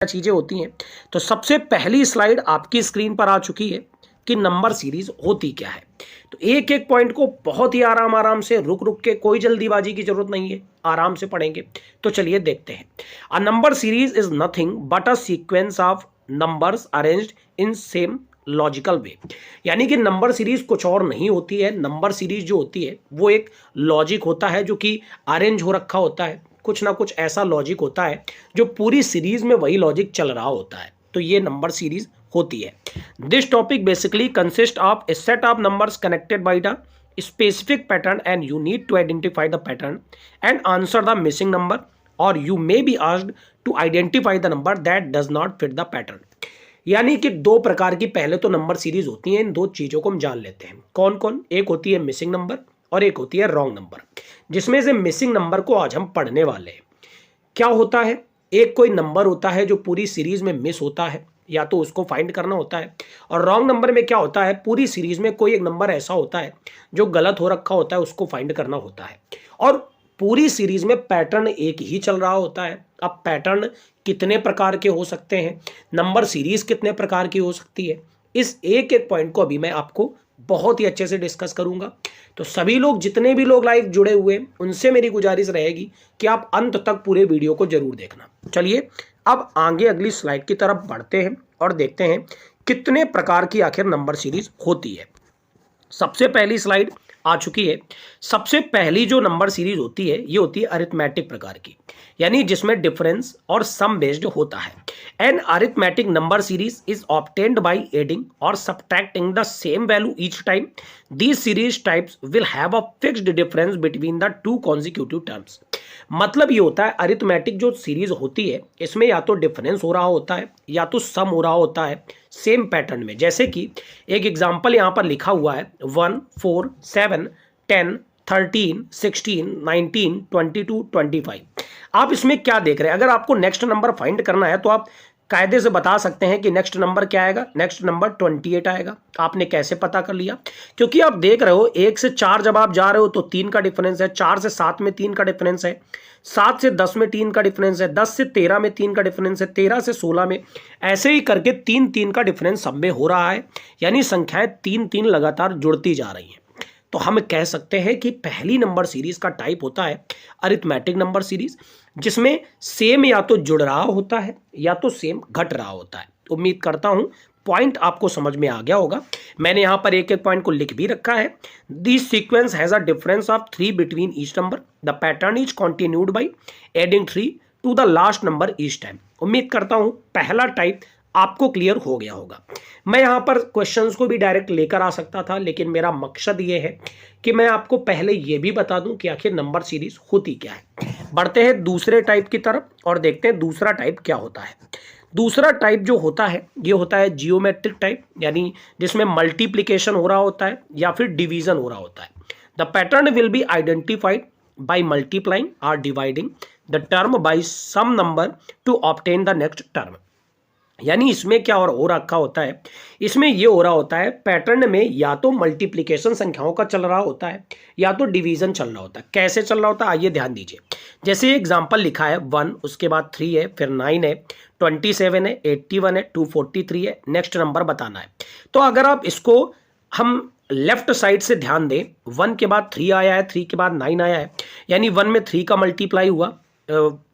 चीजें होती हैं। तो सबसे पहली स्लाइड आपकी स्क्रीन पर आ चुकी है कि नंबर सीरीज होती क्या है। तो एक एक पॉइंट को बहुत ही आराम आराम से रुक रुक के, कोई जल्दीबाजी की जरूरत नहीं है, आराम से पढ़ेंगे। तो चलिए देखते हैं। A number series is nothing but a sequence of numbers arranged in same logical वे। यानी कि नंबर सीरीज कुछ और नहीं होती है। नंबर सीरीज जो होती है वो एक लॉजिक होता है जो कि अरेंज हो रखा होता है। कुछ ना कुछ ऐसा लॉजिक होता है जो पूरी सीरीज में वही लॉजिक चल रहा होता है। तो ये नंबर सीरीज होती है। This topic basically consist of A set of numbers connected by the specific pattern and you need to identify the pattern and answer the missing number, or you may be asked to identify the number that does not fit the pattern। यानी कि दो प्रकार की पहले तो number series होती हैं। इन दो चीजों को हम जान लेते हैं कौन कौन। एक होती है मिसिंग नंबर और एक होती है रॉन्ग नंबर, जिसमें से मिसिंग नंबर को आज हम पढ़ने वाले हैं। क्या होता है, एक कोई नंबर होता है जो पूरी सीरीज में मिस होता है, या तो उसको फाइंड करना होता है। और रॉन्ग नंबर में क्या होता है, पूरी सीरीज में कोई एक नंबर ऐसा होता है जो गलत हो रखा होता है, उसको फाइंड करना होता है। और पूरी सीरीज में पैटर्न एक ही चल रहा होता है। अब पैटर्न कितने प्रकार के हो सकते हैं, नंबर सीरीज कितने प्रकार की हो सकती है, इस एक एक पॉइंट को अभी मैं आपको बहुत ही अच्छे से डिस्कस करूंगा। तो सभी लोग, जितने भी लोग लाइव जुड़े हुए हैं, उनसे मेरी गुजारिश रहेगी कि आप अंत तक पूरे वीडियो को जरूर देखना। चलिए अब आगे अगली स्लाइड की तरफ बढ़ते हैं और देखते हैं कितने प्रकार की आखिर नंबर सीरीज होती है। सबसे पहली स्लाइड आ चुकी है। सबसे पहली जो नंबर सीरीज होती है ये होती है अरिथमेटिक प्रकार की, यानी जिसमें डिफरेंस और सम बेस्ड होता है। An arithmetic number series is obtained by adding और subtracting the same value each time. These series types will have a fixed difference between the two consecutive terms. मतलब ये होता है अरिथमेटिक जो सीरीज होती है इसमें या तो डिफरेंस हो रहा होता है या तो सम हो रहा होता है सेम पैटर्न में। जैसे कि एक एग्जांपल यहां पर लिखा हुआ है 1 4 7 10 13 16 19 22 25। आप इसमें क्या देख रहे हैं, अगर आपको नेक्स्ट नंबर फाइंड करना है तो आप कायदे से बता सकते हैं कि नेक्स्ट नंबर क्या आएगा, नेक्स्ट नंबर 28 आएगा। आपने कैसे पता कर लिया, क्योंकि आप देख रहे हो 1 से 4 जब आप जा रहे हो तो 3 का डिफरेंस है, 4 से 7 में 3 का डिफरेंस है, 7 से 10 में 3 का डिफरेंस है, 10 से 13 में 3 का डिफरेंस है, 13 से 16 में, ऐसे ही करके 3 का डिफरेंस सब में हो रहा है। यानी संख्याएं 3 लगातार जुड़ती जा रही हैं। तो हम कह सकते हैं कि पहली नंबर सीरीज का टाइप होता है अरिथमेटिक नंबर सीरीज, जिसमें सेम या तो जुड़ रहा होता है या तो सेम घट रहा होता है। उम्मीद करता हूं पॉइंट आपको समझ में आ गया होगा। मैंने यहां पर एक एक पॉइंट को लिख भी रखा है। This sequence has a difference of 3 between each number. The pattern is continued by adding 3 to the last number each time. उम्मीद करता हूं पहला टाइप आपको क्लियर हो गया होगा। मैं यहां पर क्वेश्चंस को भी डायरेक्ट लेकर आ सकता था, लेकिन मेरा मकसद ये है कि मैं आपको पहले ये भी बता दूं कि आखिर नंबर सीरीज होती क्या है। बढ़ते हैं दूसरे टाइप की तरफ और देखते हैं दूसरा टाइप क्या होता है। दूसरा टाइप जो होता है ये होता है जियोमेट्रिक टाइप, यानी जिसमें मल्टीप्लिकेशन हो रहा होता है या फिर डिवीजन हो रहा होता है। The pattern will be identified by multiplying और dividing the term by some number to obtain the next term. यानी इसमें क्या और हो रखा होता है, इसमें ये हो रहा होता है पैटर्न में या तो मल्टीप्लिकेशन संख्याओं का चल रहा होता है या तो डिवीजन चल रहा होता है। कैसे चल रहा होता है आइए ध्यान दीजिए। जैसे एग्जांपल लिखा है 1, उसके बाद 3 है, फिर 9 है, 27 है, 81 है, 243 है, नेक्स्ट नंबर बताना है। तो अगर आप इसको हम लेफ्ट साइड से ध्यान दें, 1 के बाद 3 आया है, 3 के बाद 9 आया है, यानी 1 में 3 का मल्टीप्लाई हुआ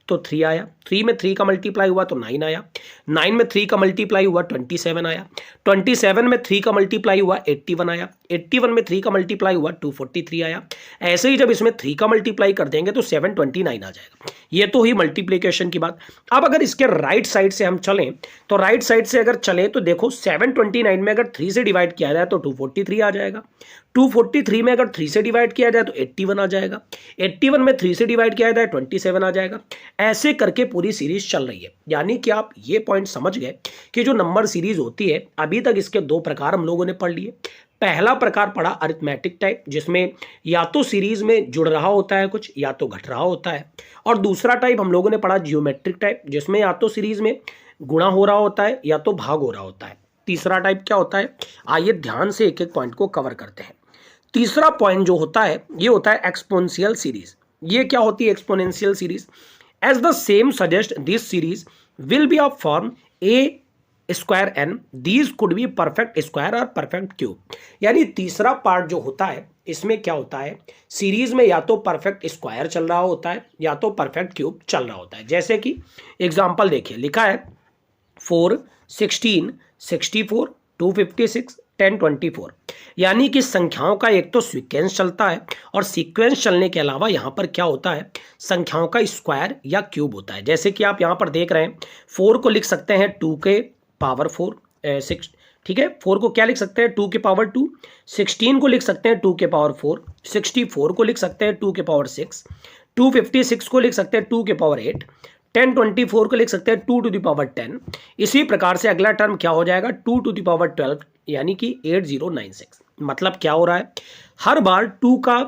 तो 3 आया, 3 में 3 का मल्टीप्लाई हुआ तो 9 आया, 9 में 3 का मल्टीप्लाई हुआ 27 आया, 27 में 3 का मल्टीप्लाई हुआ 81 आया, 81 में 3 का मल्टीप्लाई हुआ 243 आया। ऐसे ही जब इसमें 3 का मल्टीप्लाई कर देंगे तो 729 आ जाएगा। ये तो ही मल्टीप्लिकेशन की बात। अब अगर इसके राइट साइड से हम चलें तो राइट साइड से अगर चलें तो देखो 729 में अगर 3 से डिवाइड किया जाए तो 243 आ जाएगा, 243 में अगर 3 से डिवाइड किया जाए तो 81 आ जाएगा, 81 में 3 से डिवाइड किया जाए 27 आ जाएगा। ऐसे करके पूरी सीरीज चल रही है। यानी कि आप ये पॉइंट समझ गए कि जो नंबर सीरीज होती है, अभी तक इसके दो प्रकार हम लोगों ने पढ़ लिए। पहला प्रकार पढ़ा अरिथमेटिक टाइप, जिसमें या तो सीरीज में जुड़ रहा होता है कुछ या तो घट रहा होता है, और दूसरा टाइप हम लोगों ने पढ़ा जियोमेट्रिक टाइप, जिसमें या तो सीरीज में गुणा हो रहा होता है या तो भाग हो रहा होता है। तीसरा टाइप क्या होता है, आइए ध्यान से एक एक पॉइंट को कवर करते हैं। तीसरा पॉइंट जो होता है ये होता है एक्सपोनेंशियल सीरीज। ये क्या होती है exponential series? As the same suggest, this series will be of form a square n, these could be perfect square और परफेक्ट क्यूब। यानी तीसरा पार्ट जो होता है इसमें क्या होता है, सीरीज में या तो परफेक्ट स्क्वायर चल रहा होता है या तो परफेक्ट क्यूब चल रहा होता है। जैसे कि एग्जांपल देखिए, लिखा है 4, 16, 64, 256, 10, 24। यानी कि संख्याओं का एक तो सीक्वेंस चलता है और सीक्वेंस चलने के अलावा यहाँ पर क्या होता है, संख्याओं का स्क्वायर या क्यूब होता है। जैसे कि आप यहाँ पर देख रहे हैं 4 को लिख सकते हैं 2 के पावर 4, 6, ठीक है। 4 को क्या लिख सकते हैं 2 के पावर 2, 16 को लिख सकते हैं 2 के पावर 4, 64 को लिख सकते हैं 2 के पावर 6, 256 को लिख सकते हैं 2 के पावर 8, 10, 24 को लिख सकते हैं 2 टू द पावर 10। इसी प्रकार से अगला टर्म क्या हो जाएगा 2 टू द पावर 12, यानी कि 8096। मतलब क्या हो रहा है, हर बार 2 का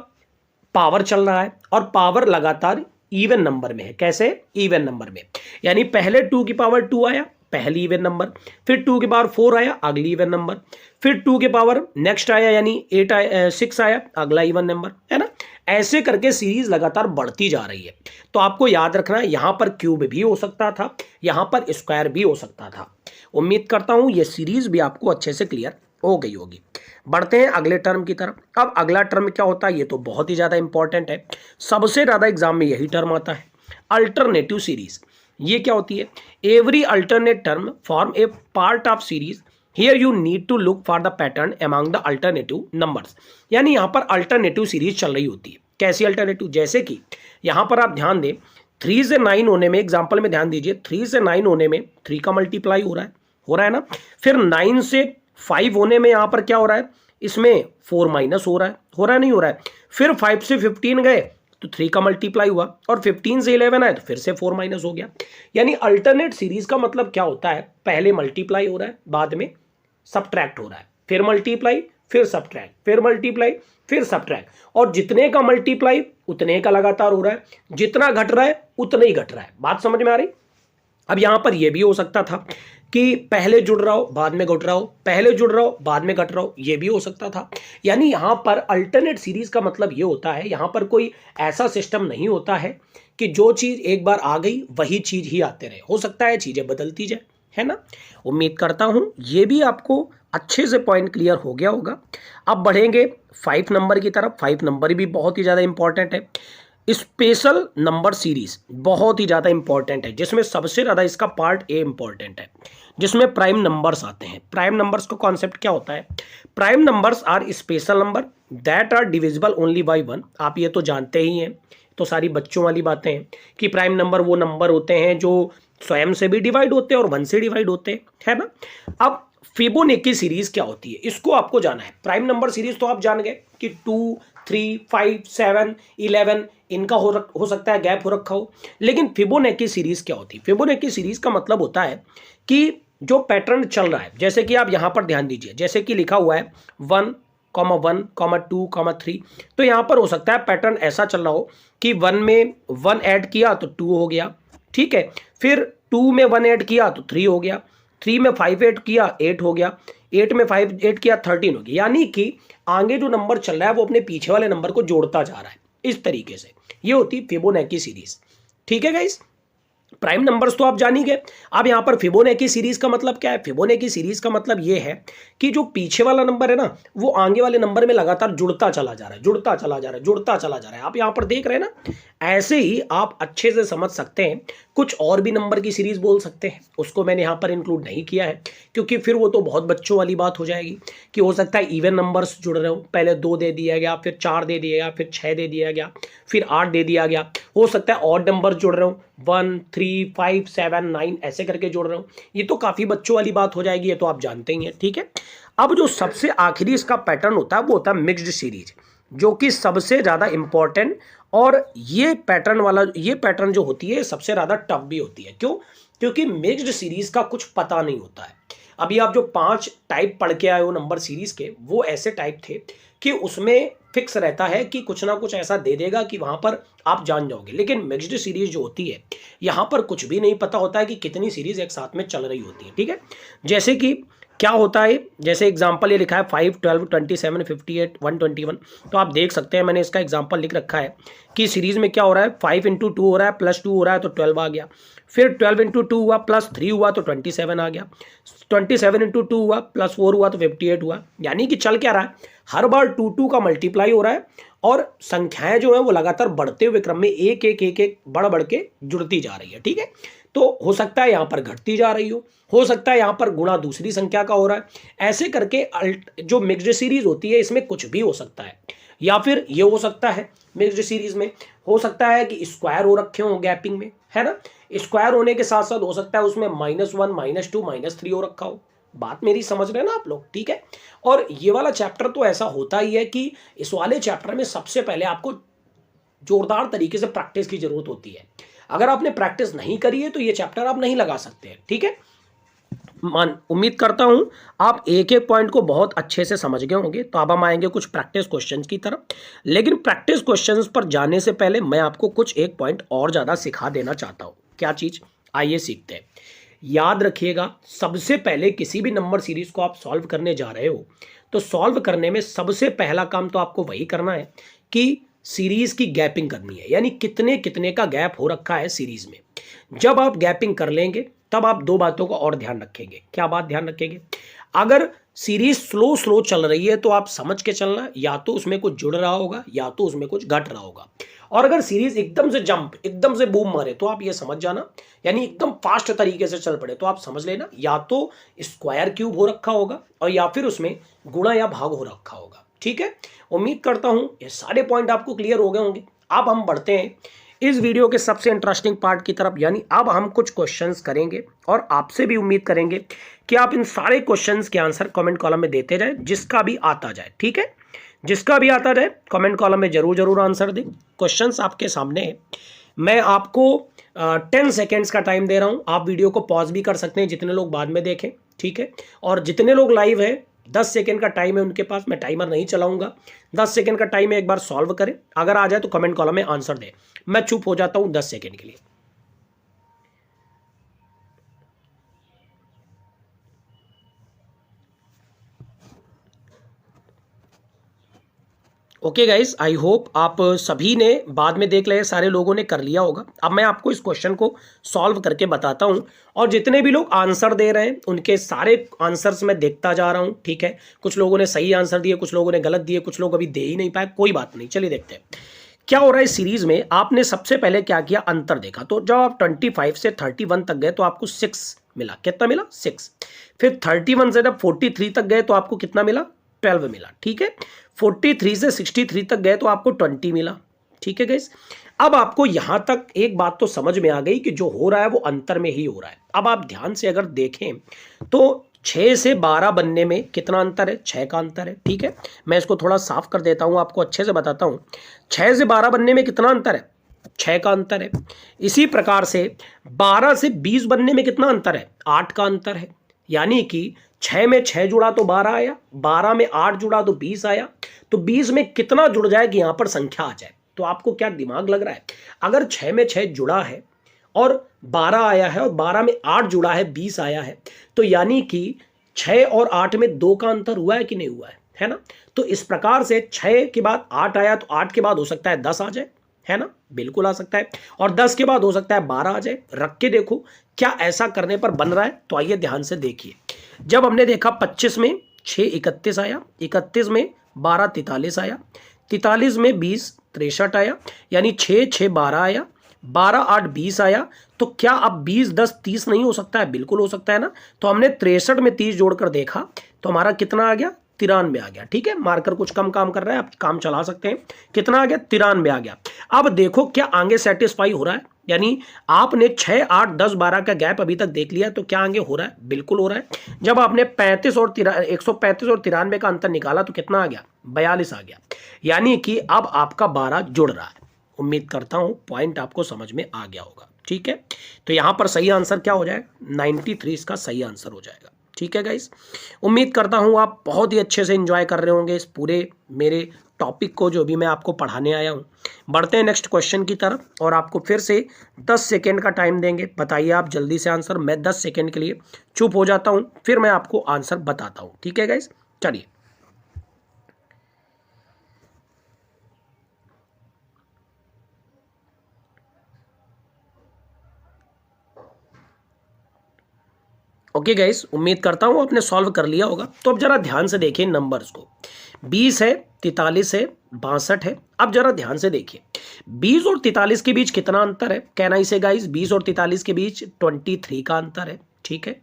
पावर चल रहा है और पावर लगातार इवन नंबर में है। कैसे, इवन नंबर में, यानी पहले 2 की पावर 2 आया, पहली इवन नंबर, फिर 2 के पावर 4 आया, अगली इवन नंबर, फिर 2 के पावर नेक्स्ट आया यानी 8 आया, 6 आया, अगला इवन नंबर, है ना। ऐसे करके सीरीज लगातार बढ़ती जा रही है। तो आपको याद रखना है यहाँ पर क्यूब भी हो सकता था, यहाँ पर स्क्वायर भी हो सकता था। उम्मीद करता हूँ ये सीरीज भी आपको अच्छे से क्लियर हो गई होगी। बढ़ते हैं अगले टर्म की तरफ। अब अगला टर्म क्या होता है, ये तो बहुत ही ज़्यादा इंपॉर्टेंट है, सबसे ज़्यादा एग्जाम में यही टर्म आता है, अल्टरनेटिव सीरीज। ये क्या होती है, every alternate term form a part of series, here you need to look for the pattern among the alternative numbers. यानी यहाँ पर अल्टरनेटिव सीरीज चल रही होती है। कैसी अल्टरनेटिव, जैसे कि यहाँ पर आप ध्यान दें 3 से 9 होने में, एग्जाम्पल में ध्यान दीजिए, 3 से 9 होने में 3 का मल्टीप्लाई हो रहा है ना। फिर 9 से 5 होने में यहाँ पर क्या हो रहा है, इसमें 4 माइनस हो रहा है नहीं हो रहा है। फिर 5 से 15 गए तो 3 का मल्टीप्लाई हुआ, और 15 से 11 आए तो फिर से 4 माइनस हो गया। यानी अल्टरनेट सीरीज का मतलब क्या होता है, पहले मल्टीप्लाई हो रहा है, बाद में सब्ट्रैक्ट हो रहा है, फिर मल्टीप्लाई, फिर सब्ट्रैक्ट, फिर मल्टीप्लाई, फिर सब्ट्रैक्ट, और जितने का मल्टीप्लाई उतने का लगातार हो रहा है, जितना घट रहा है उतना ही घट रहा है। बात समझ में आ रही। अब यहां पर यह भी हो सकता था कि पहले जुड़ रहा हो बाद में घट रहा हो, पहले जुड़ रहा हो बाद में घट रहा हो, यह भी हो सकता था। यानी यहां पर अल्टरनेट सीरीज का मतलब यह होता है, यहां पर कोई ऐसा सिस्टम नहीं होता है कि जो चीज एक बार आ गई वही चीज ही आते रहे। हो सकता है चीजें बदलती जाए, है ना। उम्मीद करता हूं ये भी आपको अच्छे से पॉइंट क्लियर हो गया होगा। अब बढ़ेंगे 5 नंबर की तरफ। 5 नंबर भी बहुत ही ज़्यादा इंपॉर्टेंट है। स्पेशल नंबर सीरीज बहुत ही ज़्यादा इंपॉर्टेंट है, जिसमें सबसे ज़्यादा इसका पार्ट ए इंपॉर्टेंट है, जिसमें प्राइम नंबर्स आते हैं। प्राइम नंबर्स का कॉन्सेप्ट क्या होता है, prime numbers are special number that are divisible only by 1। आप ये तो जानते ही हैं, तो सारी बच्चों वाली बातें हैं कि प्राइम नंबर वो नंबर होते हैं जो स्वयं से भी डिवाइड होते हैं और 1 से डिवाइड होते हैं, है ना। अब फिबोनाची सीरीज क्या होती है, इसको आपको जाना है। प्राइम नंबर सीरीज तो आप जान गए कि 2, 3, 5, 7, 11 इनका हो सकता है गैप हो रखा हो। लेकिन फिबोनाची सीरीज क्या होती है, फिबोनाची सीरीज का मतलब होता है कि जो पैटर्न चल रहा है, जैसे कि आप यहां पर ध्यान दीजिए, जैसे कि लिखा हुआ है 1, 1, 2, 3, तो यहां पर हो सकता है पैटर्न ऐसा चल रहा हो कि 1 में 1 ऐड किया तो 2 हो गया, ठीक है। फिर 2 में 1 ऐड किया तो 3 हो गया, 3 में 5 ऐड किया 8 हो गया, 8 में 5 ऐड किया 13 हो गया। यानी कि आगे जो नंबर चल रहा है वो अपने पीछे वाले नंबर को जोड़ता जा रहा है। इस तरीके से ये होती फिबोनाची सीरीज, ठीक है गाइस। प्राइम नंबर्स तो आप जान ही गए। अब यहां पर फिबोनाची सीरीज का मतलब क्या है, फिबोनाची सीरीज का मतलब ये है कि जो पीछे वाला नंबर है ना वो आगे वाले नंबर में लगातार जुड़ता चला जा रहा है, जुड़ता चला जा रहा है, जुड़ता चला जा रहा है। आप यहां पर देख रहे हैं ना, ऐसे ही आप अच्छे से समझ सकते हैं। कुछ और भी नंबर की सीरीज बोल सकते हैं, उसको मैंने यहां पर इंक्लूड नहीं किया है क्योंकि फिर वो तो बहुत बच्चों वाली बात हो जाएगी कि हो सकता है इवन नंबर्स जुड़ रहे हो, पहले 2 दे दिया गया, फिर 4 दे दिया गया, फिर 6 दे दिया गया, फिर 8 दे दिया गया। हो सकता है ऑड नंबर जुड़ रहे हो, 1, 3, 5, 7, 9 ऐसे करके जोड़ रहे हो। ये तो काफ़ी बच्चों वाली बात हो जाएगी, ये तो आप जानते ही हैं, ठीक है। अब जो सबसे आखिरी इसका पैटर्न होता है वो होता है मिक्स्ड सीरीज, जो कि सबसे ज़्यादा इंपॉर्टेंट, और ये पैटर्न जो होती है सबसे ज़्यादा टफ भी होती है। क्यों? क्योंकि मिक्स्ड सीरीज का कुछ पता नहीं होता है। अभी आप जो 5 टाइप पढ़ के आए हो नंबर सीरीज के, वो ऐसे टाइप थे कि उसमें फिक्स रहता है कि कुछ ना कुछ ऐसा दे देगा कि वहां पर आप जान जाओगे। लेकिन मिक्स्ड सीरीज जो होती है यहाँ पर कुछ भी नहीं पता होता है कि कितनी सीरीज एक साथ में चल रही होती है, ठीक है। जैसे कि क्या होता है, जैसे एग्जांपल ये लिखा है 5, 12, 27, 58, 121, तो आप देख सकते हैं मैंने इसका एग्जांपल लिख रखा है कि सीरीज में क्या हो रहा है, 5 × 2 हो रहा है प्लस 2 हो रहा है तो 12 आ गया, फिर 12 × 2 हुआ प्लस 3 हुआ तो 27 आ गया, 27 × 2 हुआ प्लस 4 हुआ तो 58 हुआ। यानी कि चल क्या रहा है, हर बार 2 का मल्टीप्लाई हो रहा है और संख्याएं जो है वो लगातार बढ़ते हुए क्रम में एक एक एक एक बढ़ के जुड़ती जा रही है। ठीक है, तो हो सकता है यहां पर घटती जा रही हो सकता है यहां पर गुणा दूसरी संख्या का हो रहा है। ऐसे करके जो मिक्स्ड सीरीज होती है इसमें कुछ भी हो सकता है, या फिर ये हो सकता है मिक्स्ड सीरीज में हो सकता है कि स्क्वायर हो रखे हो गैपिंग में, है ना। स्क्वायर होने के साथ साथ हो सकता है उसमें -1, -2, -3 हो रखा हो। बात मेरी समझ रहे हैं ना आप लोग, ठीक है। और ये वाला चैप्टर तो ऐसा होता ही है कि इस वाले चैप्टर में सबसे पहले आपको जोरदार तरीके से प्रैक्टिस की जरूरत होती है। अगर आपने प्रैक्टिस नहीं करी है तो ये चैप्टर आप नहीं लगा सकते हैं, ठीक है। उम्मीद करता हूं आप एक एक पॉइंट को बहुत अच्छे से समझ गए होंगे। तो अब हम आएंगे कुछ प्रैक्टिस क्वेश्चंस की तरफ, लेकिन प्रैक्टिस क्वेश्चंस पर जाने से पहले मैं आपको कुछ एक पॉइंट और ज़्यादा सिखा देना चाहता हूं। क्या चीज़, आइए सीखते हैं। याद रखिएगा, सबसे पहले किसी भी नंबर सीरीज को आप सॉल्व करने जा रहे हो तो सॉल्व करने में सबसे पहला काम तो आपको वही करना है कि सीरीज की गैपिंग करनी है, यानी कितने कितने का गैप हो रखा है सीरीज में। जब आप गैपिंग कर लेंगे तब आप दो बातों का और ध्यान रखेंगे। क्या बात ध्यान रखेंगे, अगर सीरीज स्लो चल रही है तो आप समझ के चलना, या तो उसमें कुछ जुड़ रहा होगा या तो उसमें कुछ घट रहा होगा। और अगर सीरीज एकदम से जंप, एकदम से बूम मारे तो आप ये समझ जाना, यानी एकदम फास्ट तरीके से चल पड़े तो आप समझ लेना या तो स्क्वायर क्यूब हो रखा होगा और या फिर उसमें गुणा या भाग हो रखा होगा। ठीक है, उम्मीद करता हूं ये सारे पॉइंट आपको क्लियर हो गए होंगे। अब हम बढ़ते हैं इस वीडियो के सबसे इंटरेस्टिंग पार्ट की तरफ, यानी अब हम कुछ क्वेश्चंस करेंगे और आपसे भी उम्मीद करेंगे कि आप इन सारे क्वेश्चंस के आंसर कमेंट कॉलम में देते जाए, जिसका भी आता जाए। ठीक है, जिसका भी आता जाए कमेंट कॉलम में जरूर आंसर दें। क्वेश्चंस आपके सामने है, मैं आपको 10 सेकेंड्स का टाइम दे रहा हूं। आप वीडियो को पॉज भी कर सकते हैं, जितने लोग बाद में देखें, ठीक है। और जितने लोग लाइव है 10 सेकेंड का टाइम है उनके पास, मैं टाइमर नहीं चलाऊंगा। 10 सेकेंड का टाइम है, एक बार सॉल्व करें, अगर आ जाए तो कमेंट कॉलम में आंसर दें। मैं चुप हो जाता हूं 10 सेकेंड के लिए। ओके गाइज, आई होप आप सभी ने बाद में देख लिया, सारे लोगों ने कर लिया होगा। अब मैं आपको इस क्वेश्चन को सॉल्व करके बताता हूं और जितने भी लोग आंसर दे रहे हैं उनके सारे आंसर्स मैं देखता जा रहा हूं। ठीक है, कुछ लोगों ने सही आंसर दिए, कुछ लोगों ने गलत दिए, कुछ लोग अभी दे ही नहीं पाए, कोई बात नहीं, चलिए देखते हैं क्या हो रहा है इस सीरीज में। आपने सबसे पहले क्या किया, अंतर देखा। तो जब आप 25 से 31 तक गए तो आपको 6 मिला। कितना मिला, 6। फिर 31 से जब 43 तक गए तो आपको कितना मिला, 12 मिला। ठीक है, 43 से 63 तक गए तो आपको 20 मिला। ठीक है गाइस, अब आपको यहां तक एक बात तो समझ में आ गई कि जो हो रहा है वो अंतर में ही हो रहा है। अब आप ध्यान से अगर देखें तो 6 से 12 बनने में कितना अंतर है, 6 का अंतर है। ठीक है, मैं इसको थोड़ा साफ कर देता हूं, आपको अच्छे से बताता हूं। 6 से 12 बनने में कितना अंतर है, 6 का अंतर है। इसी प्रकार से 12 से 20 बनने में कितना अंतर है, 8 का अंतर है। यानी कि 6 में 6 जुड़ा तो 12 आया, 12 में 8 जुड़ा तो 20 आया। तो 20 में कितना जुड़ जाए कि यहां पर संख्या आ जाए। तो आपको क्या दिमाग लग रहा है, अगर 6 में 6 जुड़ा है और 12 आया है और 12 में 8 जुड़ा है, 20 आया है, तो यानी कि 6 और 8 में 2 का अंतर हुआ है कि नहीं हुआ है ना। तो इस प्रकार से 6 के बाद 8 आया तो 8 के बाद हो सकता है 10 आ जाए, है ना, बिल्कुल आ सकता है। और 10 के बाद हो सकता है 12 आ जाए। रख के देखो क्या ऐसा करने पर बन रहा है। तो आइए ध्यान से देखिए, जब हमने देखा 25 में 6 31 आया, 31 में 12 43 आया, 43 में 20 63 आया, यानी 6 6 12 आया, 12 8 20 आया। तो क्या अब 20 10 30 नहीं हो सकता है, बिल्कुल हो सकता है ना। तो हमने 63 में 30 जोड़कर देखा तो हमारा कितना आ गया, 93 आ गया। ठीक है, मार्कर कुछ कम काम कर रहा है, आप काम चला सकते हैं। कितना आ गया, 93 आ गया। अब देखो क्या आगे सेटिस्फाई हो रहा है, यानी आपने 6 8 10 12 का गैप अभी तक देख लिया, तो क्या आगे हो रहा है, बिल्कुल हो रहा है। जब आपने 135 और 93 का अंतर निकाला तो कितना आ गया, 42 आ गया। यानी कि अब आपका 12 जुड़ रहा है। उम्मीद करता हूं पॉइंट आपको समझ में आ गया होगा। ठीक है, तो यहां पर सही आंसर क्या हो जाएगा, 93 इसका सही आंसर हो जाएगा। ठीक है गाइस, उम्मीद करता हूं आप बहुत ही अच्छे से एंजॉय कर रहे होंगे इस पूरे मेरे टॉपिक को जो भी मैं आपको पढ़ाने आया हूँ। बढ़ते हैं नेक्स्ट क्वेश्चन की तरफ और आपको फिर से 10 सेकेंड का टाइम देंगे। बताइए आप जल्दी से आंसर। मैं 10 सेकेंड के लिए चुप हो जाता हूँ, फिर मैं आपको आंसर बताता हूँ। ठीक है गाइस, चलिए। ओके गाइस, उम्मीद करता हूँ आपने सॉल्व कर लिया होगा। तो अब जरा ध्यान से देखिए नंबर्स को। 20 है, 43 है, 62 है। अब जरा ध्यान से देखिए 20 और 43 के बीच कितना अंतर है। कहना इसे गाइस 20 और 43 के बीच 23 का अंतर है। ठीक है,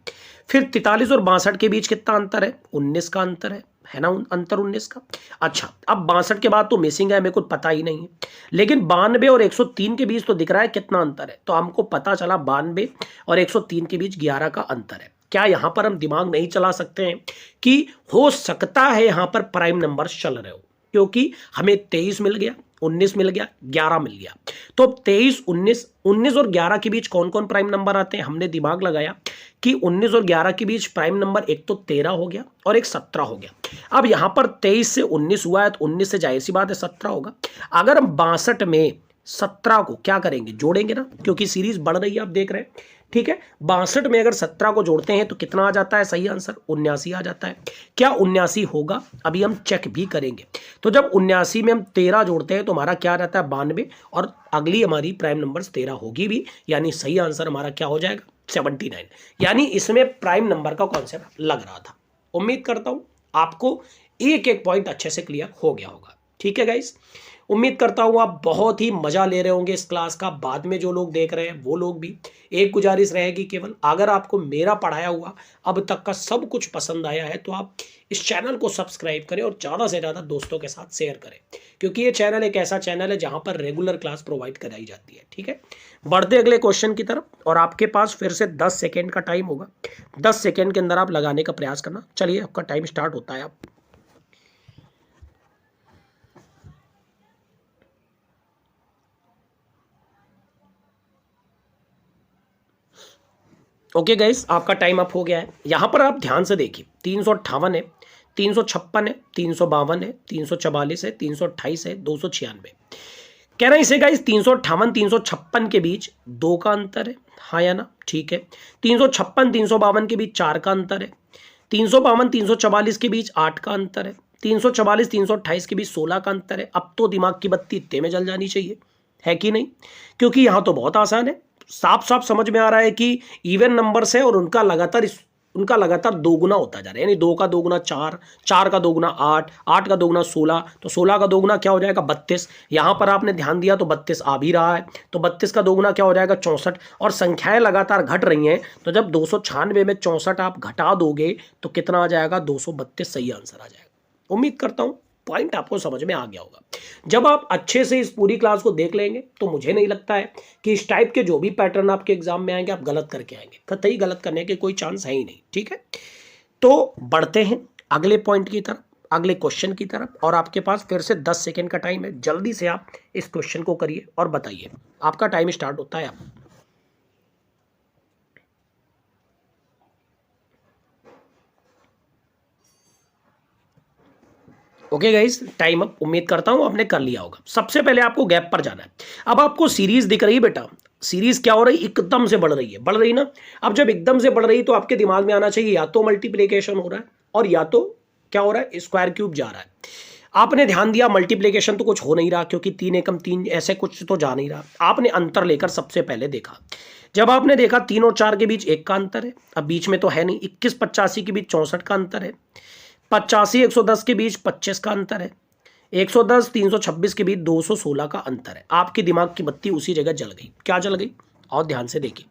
फिर 43 और 62 के बीच कितना अंतर है, 19 का अंतर है ना, अंतर 19 का। अच्छा, अब 62 के बाद तो मिसिंग है, मेरे को पता ही नहीं है, लेकिन 92 और 103 के बीच तो दिख रहा है कितना अंतर है। तो हमको पता चला 92 और 103 के बीच 11 का अंतर है। क्या यहां पर हम दिमाग नहीं चला सकते हैं कि हो सकता है यहां पर प्राइम नंबर चल रहे हो, क्योंकि हमें 23 मिल गया, 19 मिल गया, 11 मिल गया। तो अब 23, 19 और 11 के बीच कौन कौन प्राइम नंबर आते हैं। हमने दिमाग लगाया कि 19 और 11 के बीच प्राइम नंबर एक तो 13 हो गया और एक 17 हो गया। अब यहां पर 23 से 19 हुआ है, तो 19 से जाहिर सी बात है 17 होगा। अगर हम 62 में 17 को क्या करेंगे, जोड़ेंगे ना, क्योंकि सीरीज बढ़ रही है, आप देख रहे हैं। ठीक है, 62 में अगर 17 को जोड़ते हैं तो कितना आ जाता है, सही आंसर 79 आ जाता है। क्या 79 होगा, अभी हम चेक भी करेंगे। तो जब 79 में हम 13 जोड़ते हैं तो हमारा क्या रहता है, 92, और अगली हमारी प्राइम नंबर्स 13 होगी भी, यानी सही आंसर हमारा क्या हो जाएगा, 79। यानी इसमें प्राइम नंबर का कॉन्सेप्ट लग रहा था। उम्मीद करता हूं आपको एक एक पॉइंट अच्छे से क्लियर हो गया होगा। ठीक है गाइस, उम्मीद करता हूँ आप बहुत ही मजा ले रहे होंगे इस क्लास का। बाद में जो लोग देख रहे हैं वो लोग भी, एक गुजारिश रहेगी केवल, अगर आपको मेरा पढ़ाया हुआ अब तक का सब कुछ पसंद आया है तो आप इस चैनल को सब्सक्राइब करें और ज़्यादा से ज़्यादा दोस्तों के साथ शेयर करें, क्योंकि ये चैनल एक ऐसा चैनल है जहाँ पर रेगुलर क्लास प्रोवाइड कराई जाती है। ठीक है, बढ़ते अगले क्वेश्चन की तरफ और आपके पास फिर से 10 सेकेंड का टाइम होगा। 10 सेकेंड के अंदर आप लगाने का प्रयास करना। चलिए, आपका टाइम स्टार्ट होता है। आप ओके गाइस, आपका टाइम अप हो गया है। यहां पर आप ध्यान से देखिए 358 है, 356 है, 352 है, 344 है, 328 है, 296। कह रहे हैं इसे गाइस 358 356 के बीच 2 का अंतर है, हाँ या ना। ठीक है, 356 352 के बीच 4 का अंतर है, 352 344 के बीच 8 का अंतर है, 344 328 के बीच 16 का अंतर है। अब तो दिमाग की बत्ती इतने में जल जानी चाहिए, है कि नहीं, क्योंकि यहां तो बहुत आसान है। साफ साफ समझ में आ रहा है कि इवन नंबर्स है और उनका लगातार दोगुना होता जा रहा है। यानी 2 का दोगुना 4, 4 का दोगुना 8, 8 का दोगुना 16, तो 16 का दोगुना क्या हो जाएगा, 32। यहां पर आपने ध्यान दिया तो 32 आ भी रहा है, तो 32 का दोगुना क्या हो जाएगा, 64। और संख्याएं लगातार घट रही हैं, तो जब 296 में 64 आप घटा दोगे तो कितना आ जाएगा, 232 सही आंसर आ जाएगा। उम्मीद करता हूं पॉइंट आपको समझ में आ गया होगा। जब आप अच्छे से इस पूरी क्लास को देख लेंगे तो मुझे नहीं लगता है कि इस टाइप के जो भी पैटर्न आपके एग्जाम में आएंगे आप गलत करके आएंगे, कतई गलत करने के कोई चांस है ही नहीं। ठीक है, तो बढ़ते हैं अगले पॉइंट की तरफ, अगले क्वेश्चन की तरफ, और आपके पास फिर से 10 सेकेंड का टाइम है। जल्दी से आप इस क्वेश्चन को करिए और बताइए। आपका टाइम स्टार्ट होता है। आप ओके गाइस, टाइम अप। उम्मीद करता हूं आपने कर लिया होगा। सबसे पहले आपको गैप पर जाना है। अब आपको सीरीज दिख रही है बेटा, सीरीज क्या हो रही है, एकदम से बढ़ रही है, बढ़ रही ना। अब जब एकदम से बढ़ रही तो आपके दिमाग में आना चाहिए या तो मल्टीप्लिकेशन हो रहा है और या तो क्या हो रहा है, स्क्वायर क्यूब जा रहा है। आपने ध्यान दिया मल्टीप्लिकेशन तो कुछ हो नहीं रहा, क्योंकि 3 एकम 3 ऐसे कुछ तो जा नहीं रहा। आपने अंतर लेकर सबसे पहले देखा। जब आपने देखा 3 और 4 के बीच 1 का अंतर है, अब बीच में तो है नहीं। 21 85 के बीच 64 का अंतर है। 85 110 के बीच 25 का अंतर है। 110 326 के बीच 216 का अंतर है। आपके दिमाग की बत्ती उसी जगह जल गई। क्या जल गई, और ध्यान से देखिए।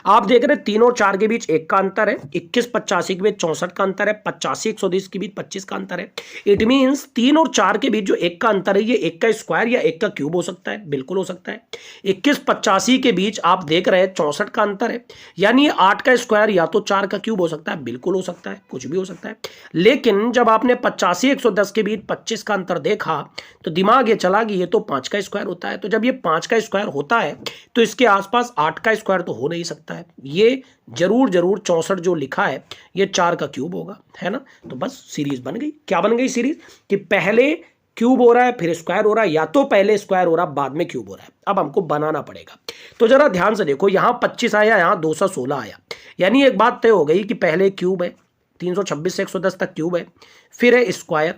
आप देख रहे हैं 3 और 4 के बीच 1 का अंतर है, 21 85 के बीच 64 का अंतर है, 85 120 के बीच 25 का अंतर है। इट मींस 3 और 4 के बीच जो 1 का अंतर है ये 1 का स्क्वायर या 1 का क्यूब हो सकता है, बिल्कुल हो सकता है। 21 85 के बीच आप देख रहे हैं 64 का अंतर है, यानी 8 का स्क्वायर या तो 4 का क्यूब हो सकता है, बिल्कुल हो सकता है, कुछ भी हो सकता है। लेकिन जब आपने 85 110 के बीच 25 का अंतर देखा तो दिमाग ये चला कि ये तो 5 का स्क्वायर होता है। तो जब ये 5 का स्क्वायर होता है तो इसके आसपास 8 का स्क्वायर तो हो नहीं सकता है। ये जरूर 64 जो लिखा है ये 4 का क्यूब होगा, है ना। तो बस सीरीज बन गई। क्या बन गई सीरीज, कि पहले क्यूब हो रहा है फिर स्क्वायर हो रहा है, या तो पहले स्क्वायर हो रहा है बाद में क्यूब हो रहा है। अब हमको बनाना पड़ेगा। तो जरा ध्यान से देखो, यहां 25 आया, यहां 216 आया, यानी एक बात तय हो गई कि पहले क्यूब है, 326 से 110 तक क्यूब है, फिर है स्क्वायर,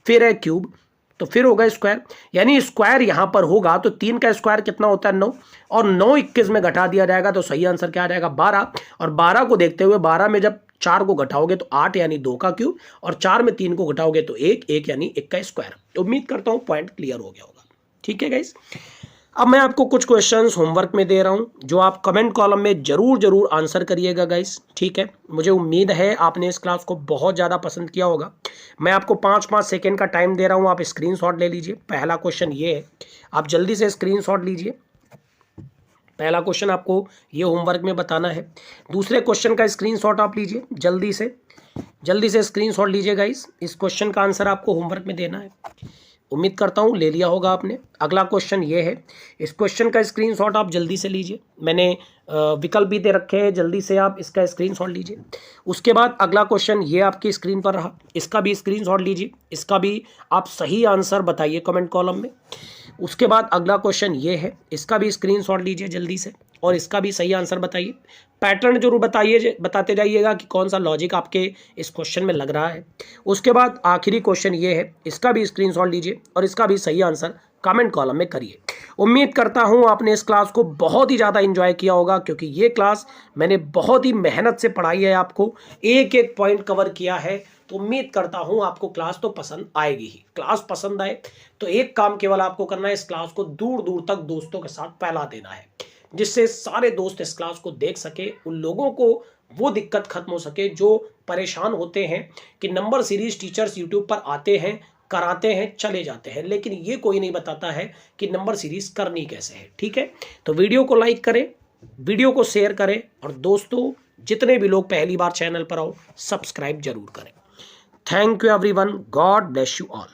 फिर है क्यूब, तो फिर होगा स्क्वायर, यानी स्क्वायर यहां पर होगा। तो 3 का स्क्वायर कितना होता है 9, और 9 21 में घटा दिया जाएगा, तो सही आंसर क्या आ जाएगा 12। और 12 को देखते हुए 12 में जब 4 को घटाओगे तो 8 यानी 2 का क्यूब, और 4 में 3 को घटाओगे तो 1, 1 यानी 1 का स्क्वायर। तो उम्मीद करता हूं पॉइंट क्लियर हो गया होगा। ठीक है गाइस, अब मैं आपको कुछ क्वेश्चंस होमवर्क में दे रहा हूं जो आप कमेंट कॉलम में जरूर आंसर करिएगा गाइस। ठीक है, मुझे उम्मीद है आपने इस क्लास को बहुत ज़्यादा पसंद किया होगा। मैं आपको 5-5 सेकेंड का टाइम दे रहा हूं, आप स्क्रीनशॉट ले लीजिए। पहला क्वेश्चन ये है, आप जल्दी से स्क्रीनशॉट लीजिए। पहला क्वेश्चन आपको ये होमवर्क में बताना है। दूसरे क्वेश्चन का स्क्रीनशॉट आप लीजिए, जल्दी से स्क्रीनशॉट लीजिए गाइस। इस क्वेश्चन का आंसर आपको होमवर्क में देना है। उम्मीद करता हूँ ले लिया होगा आपने। अगला क्वेश्चन ये है, इस क्वेश्चन का स्क्रीनशॉट आप जल्दी से लीजिए। मैंने विकल्प भी दे रखे हैं, जल्दी से आप इसका स्क्रीनशॉट लीजिए। उसके बाद अगला क्वेश्चन ये आपकी स्क्रीन पर रहा, इसका भी स्क्रीनशॉट लीजिए। इसका भी आप सही आंसर बताइए कमेंट कॉलम में। उसके बाद अगला क्वेश्चन ये है, इसका भी स्क्रीनशॉट लीजिए जल्दी से, और इसका भी सही आंसर बताइए। पैटर्न जरूर बताते जाइएगा कि कौन सा लॉजिक आपके इस क्वेश्चन में लग रहा है। उसके बाद आखिरी क्वेश्चन ये है, इसका भी स्क्रीनशॉट लीजिए और इसका भी सही आंसर कमेंट कॉलम में करिए। उम्मीद करता हूं आपने इस क्लास को बहुत ही ज़्यादा एंजॉय किया होगा, क्योंकि ये क्लास मैंने बहुत ही मेहनत से पढ़ाई है, आपको एक एक पॉइंट कवर किया है। तो उम्मीद करता हूं आपको क्लास तो पसंद आएगी ही। क्लास पसंद आए तो एक काम केवल आपको करना है, इस क्लास को दूर दूर तक दोस्तों के साथ फैला देना है, जिससे सारे दोस्त इस क्लास को देख सके, उन लोगों को वो दिक्कत खत्म हो सके जो परेशान होते हैं कि नंबर सीरीज टीचर्स यूट्यूब पर आते हैं, कराते हैं, चले जाते हैं, लेकिन ये कोई नहीं बताता है कि नंबर सीरीज करनी कैसे है। ठीक है, तो वीडियो को लाइक करें, वीडियो को शेयर करें, और दोस्तों जितने भी लोग पहली बार चैनल पर आओ सब्सक्राइब जरूर करें। Thank you everyone, God bless you all.